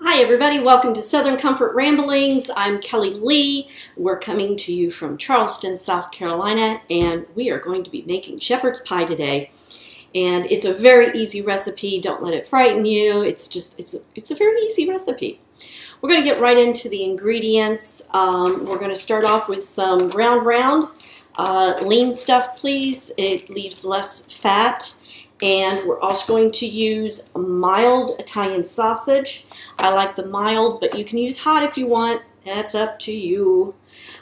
Hi everybody, welcome to Southern Comfort Ramblings. I'm KellyLee. We're coming to you from Charleston, South Carolina, and we are going to be making shepherd's pie today. And it's a very easy recipe. Don't let it frighten you. It's a very easy recipe. We're going to get right into the ingredients. We're going to start off with some ground round. Lean stuff, please. It leaves less fat. And we're also going to use mild Italian sausage. I like the mild, but you can use hot if you want. That's up to you.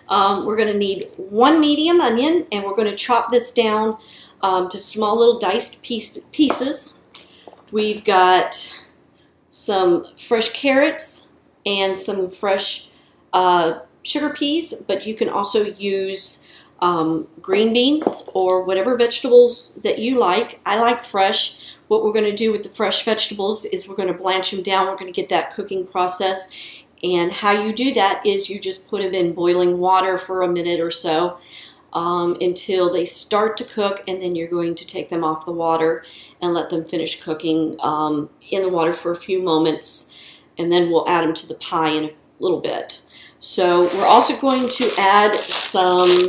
We're going to need one medium onion, and we're going to chop this down to small little diced pieces. We've got some fresh carrots and some fresh sugar peas, but you can also use green beans or whatever vegetables that you like. I like fresh. What we're going to do with the fresh vegetables is we're going to blanch them down. We're going to get that cooking process. And how you do that is you just put them in boiling water for a minute or so until they start to cook, and then you're going to take them off the water and let them finish cooking in the water for a few moments, and then we'll add them to the pie in a little bit. So we're also going to add some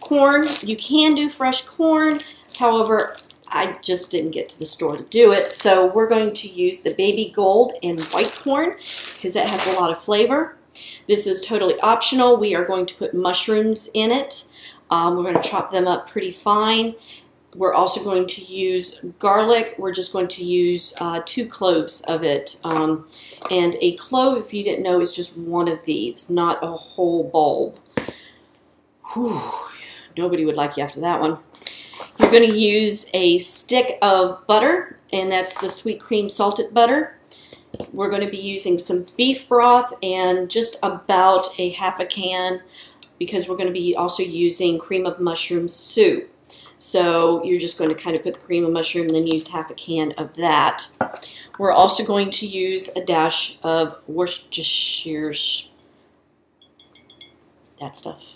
corn. You can do fresh corn, however, I just didn't get to the store to do it, so we're going to use the baby gold and white corn because that has a lot of flavor. This is totally optional. We are going to put mushrooms in it. We're going to chop them up pretty fine. We're also going to use garlic. We're just going to use 2 cloves of it. And a clove, if you didn't know, is just one of these, not a whole bulb. Whew. Nobody would like you after that one. You're going to use a stick of butter, and that's the sweet cream salted butter. We're going to be using some beef broth and just about a half a can because we're going to be also using cream of mushroom soup. So you're just going to kind of put the cream of mushroom and then use half a can of that. We're also going to use a dash of Worcestershire, that stuff.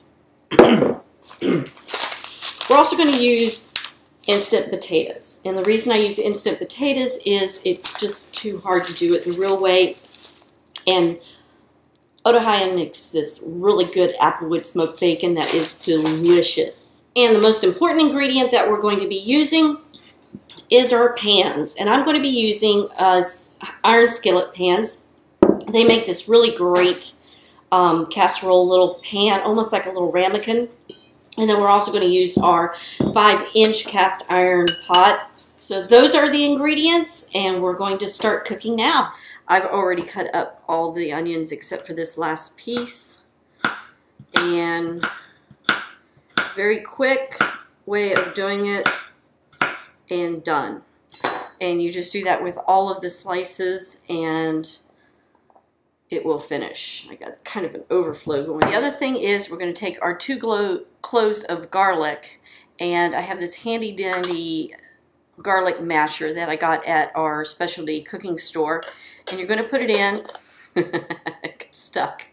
We're also going to use instant potatoes. And the reason I use instant potatoes is it's just too hard to do it the real way. And Otohaya makes this really good applewood smoked bacon that is delicious. And the most important ingredient that we're going to be using is our pans. And I'm going to be using iron skillet pans. They make this really great casserole little pan, almost like a little ramekin. And then we're also going to use our 5-inch cast iron pot. So those are the ingredients, and we're going to start cooking now. I've already cut up all the onions except for this last piece. And very quick way of doing it, and done. And you just do that with all of the slices, and it will finish. I got kind of an overflow going. The other thing is we're going to take our 2 cloves of garlic, and I have this handy dandy garlic masher that I got at our specialty cooking store, and you're going to put it in. It got stuck.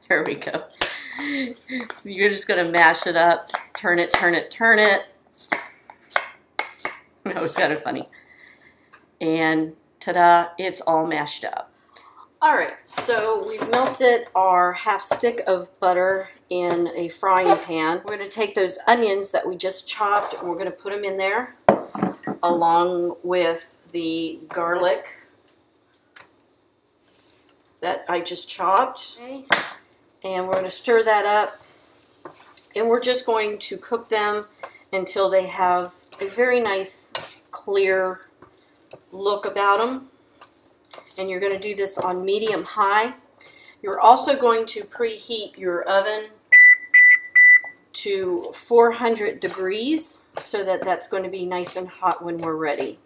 There we go. So you're just going to mash it up, turn it, turn it, turn it. That was kind of funny. And ta-da, it's all mashed up. Alright, so we've melted our half stick of butter in a frying pan. We're going to take those onions that we just chopped, and we're going to put them in there along with the garlic that I just chopped. Okay. And we're going to stir that up, and we're just going to cook them until they have a very nice clear look about them. And you're going to do this on medium-high. You're also going to preheat your oven to 400 degrees so that that's going to be nice and hot when we're ready.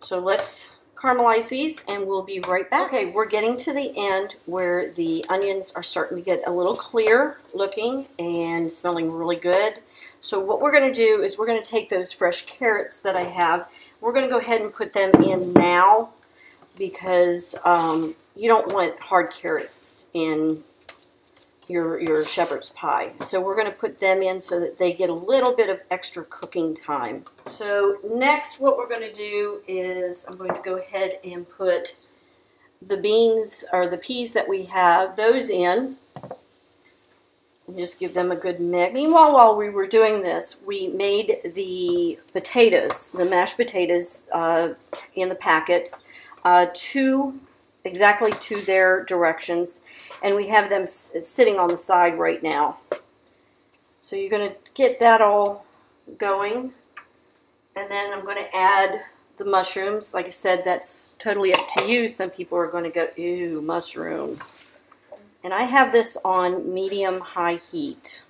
So let's caramelize these, and we'll be right back. Okay, we're getting to the end where the onions are starting to get a little clear looking and smelling really good. So what we're going to do is we're going to take those fresh carrots that I have. We're going to go ahead and put them in now, because you don't want hard carrots in your shepherd's pie. So we're going to put them in so that they get a little bit of extra cooking time. So next what we're going to do is I'm going to go ahead and put the beans or the peas that we have, those in. And just give them a good mix. Meanwhile, while we were doing this, we made the potatoes, the mashed potatoes in the packets, exactly to their directions. And we have them sitting on the side right now. So you're going to get that all going. And then I'm going to add the mushrooms. Like I said, that's totally up to you. Some people are going to go, ew, mushrooms. And I have this on medium-high heat.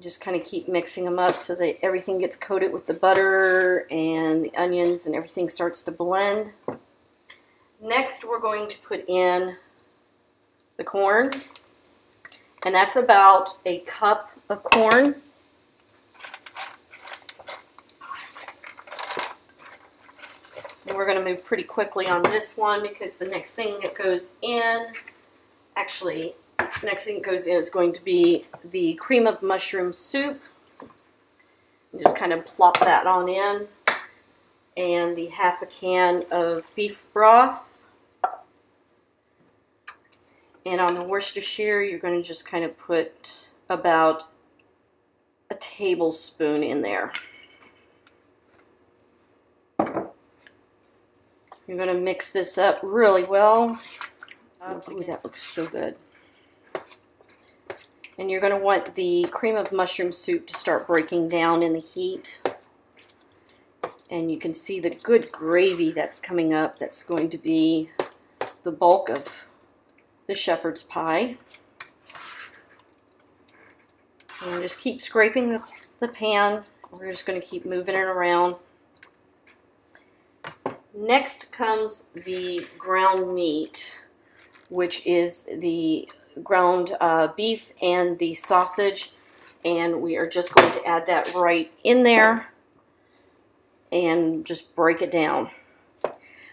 Just kind of keep mixing them up so that everything gets coated with the butter and the onions and everything starts to blend. Next, we're going to put in the corn. And that's about a cup of corn. And we're going to move pretty quickly on this one because the next thing that goes in, actually, the next thing that goes in is going to be the cream of mushroom soup. And just kind of plop that on in. And the half a can of beef broth. And on the Worcestershire, you're going to just kind of put about a tablespoon in there. You're going to mix this up really well. Ooh, that looks so good. And you're going to want the cream of mushroom soup to start breaking down in the heat. And you can see the good gravy that's coming up. That's going to be the bulk of the shepherd's pie. And just keep scraping the pan. We're just going to keep moving it around. Next comes the ground meat, which is the ground beef and the sausage, and we are just going to add that right in there and just break it down.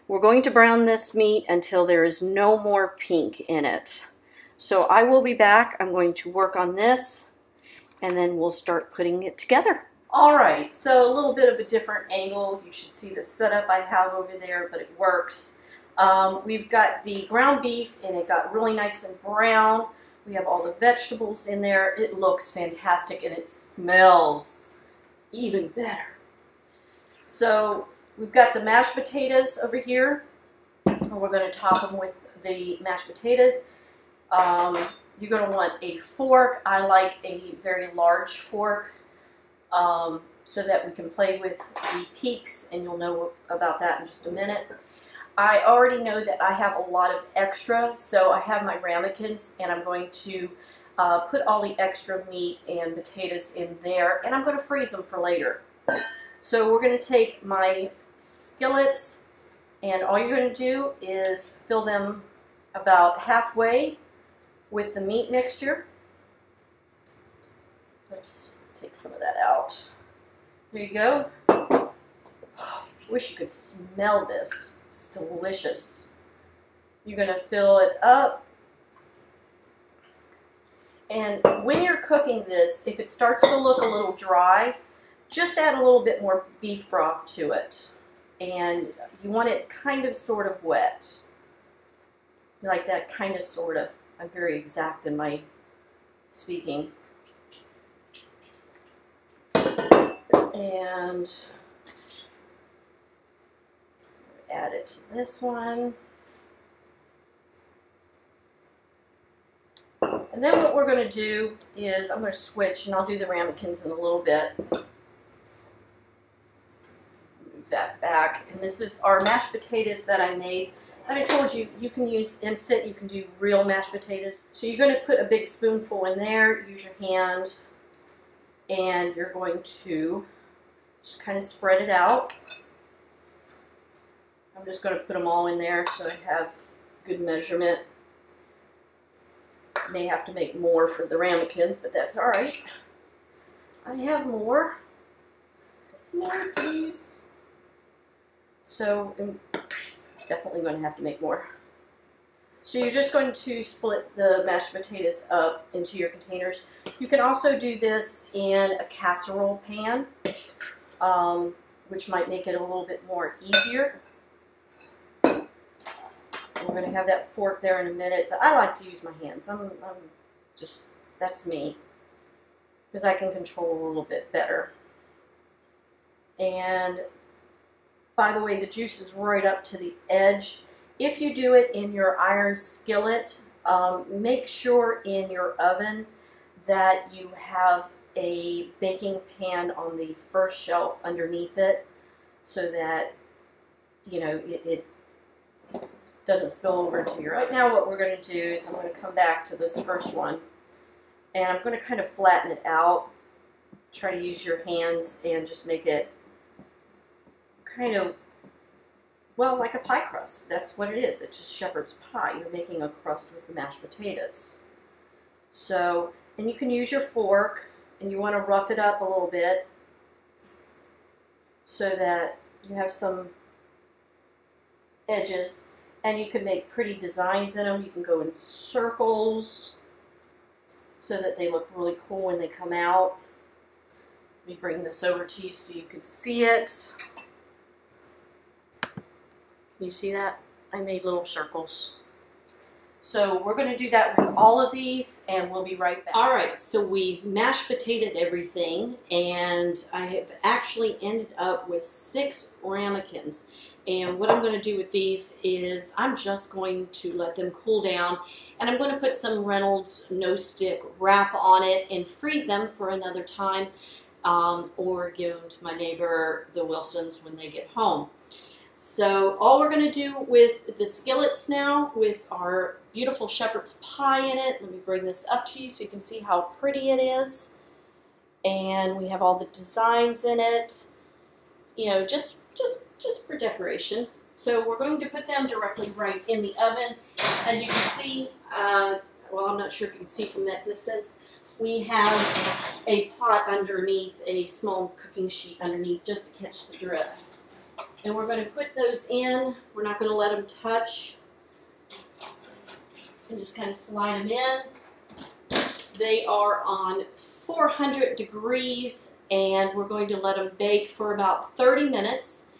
We're going to brown this meat until there is no more pink in it. So I will be back. I'm going to work on this, and then we'll start putting it together. Alright, so a little bit of a different angle. You should see the setup I have over there, but it works. We've got the ground beef, and it got really nice and brown. We have all the vegetables in there. It looks fantastic, and it smells even better. So we've got the mashed potatoes over here, and we're going to top them with the mashed potatoes. You're going to want a fork. I like a very large fork. So that we can play with the peaks, and you'll know about that in just a minute. I already know that I have a lot of extra, so I have my ramekins, and I'm going to put all the extra meat and potatoes in there, and I'm going to freeze them for later. So we're going to take my skillets, and all you're going to do is fill them about halfway with the meat mixture. Oops. Take some of that out. There you go. Oh, wish you could smell this. It's delicious. You're going to fill it up. And when you're cooking this, if it starts to look a little dry, just add a little bit more beef broth to it. And you want it kind of sort of wet. Like that kind of sort of. I'm very exact in my speaking. And add it to this one. And then what we're going to do is I'm going to switch, and I'll do the ramekins in a little bit. Move that back. And this is our mashed potatoes that I made. And I told you, you can use instant, you can do real mashed potatoes. So you're going to put a big spoonful in there, use your hand, and you're going to just kind of spread it out. I'm just going to put them all in there so I have good measurement. May have to make more for the ramekins, but that's alright. I have more. More, please. So I'm definitely going to have to make more. So you're just going to split the mashed potatoes up into your containers. You can also do this in a casserole pan, which might make it a little bit more easier. We're going to have that fork there in a minute, but I like to use my hands. I'm just, that's me, because I can control a little bit better. And by the way, the juice is right up to the edge. If you do it in your iron skillet, make sure in your oven that you have a baking pan on the first shelf underneath it, so that, you know, it doesn't spill over into your oven. Right now what we're going to do is I'm going to come back to this first one, and I'm going to kind of flatten it out. Try to use your hands and just make it kind of, well, like a pie crust. That's what it is. It's just shepherd's pie. You're making a crust with the mashed potatoes. So, and you can use your fork, and you want to rough it up a little bit so that you have some edges, and you can make pretty designs in them. You can go in circles so that they look really cool when they come out. Let me bring this over to you so you can see it. Can you see that? I made little circles. So we're going to do that with all of these, and we'll be right back. All right, so we've mashed potatoed everything, and I have actually ended up with 6 ramekins. And what I'm going to do with these is I'm just going to let them cool down, and I'm going to put some Reynolds no-stick wrap on it and freeze them for another time, or give them to my neighbor, the Wilsons, when they get home. So all we're going to do with the skillets now, with our beautiful shepherd's pie in it, let me bring this up to you so you can see how pretty it is. And we have all the designs in it, you know, just for decoration. So we're going to put them directly right in the oven. As you can see, well, I'm not sure if you can see from that distance, we have a pot underneath, a small cooking sheet underneath, just to catch the drips. And we're going to put those in. We're not going to let them touch. And just kind of slide them in. They are on 400 degrees, and we're going to let them bake for about 30 minutes.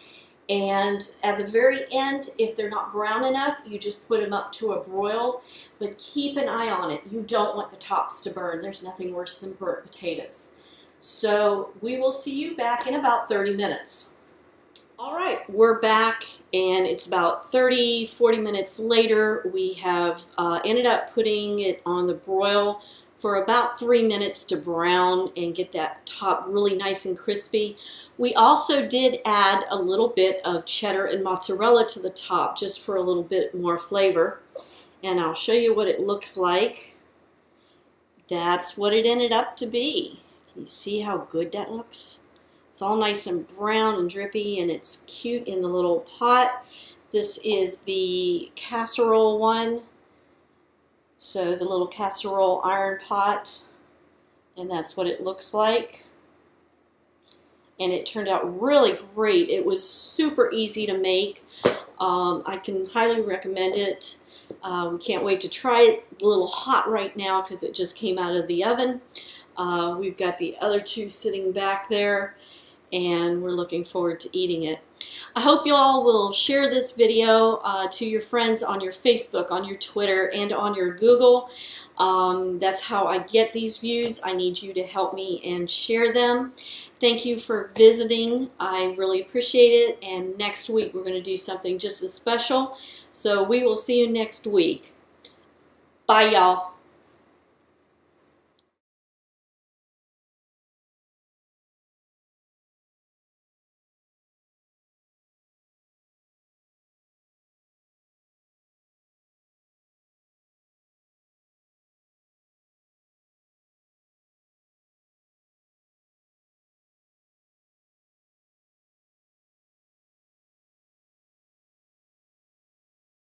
And at the very end, if they're not brown enough, you just put them up to a broil. But keep an eye on it. You don't want the tops to burn. There's nothing worse than burnt potatoes. So we will see you back in about 30 minutes. All right, we're back, and it's about 30-40 minutes later. We have ended up putting it on the broil for about 3 minutes to brown and get that top really nice and crispy. We also did add a little bit of cheddar and mozzarella to the top, just for a little bit more flavor. And I'll show you what it looks like. That's what it ended up to be. Can you see how good that looks? It's all nice and brown and drippy, and it's cute in the little pot. This is the casserole one. So the little casserole iron pot, and that's what it looks like. And it turned out really great. It was super easy to make. I can highly recommend it. We can't wait to try it. A little hot right now because it just came out of the oven. We've got the other 2 sitting back there, and we're looking forward to eating it. I hope you all will share this video to your friends on your Facebook, on your Twitter, and on your Google. That's how I get these views. I need you to help me and share them. Thank you for visiting. I really appreciate it. And next week we're going to do something just as special. So we will see you next week. Bye, y'all.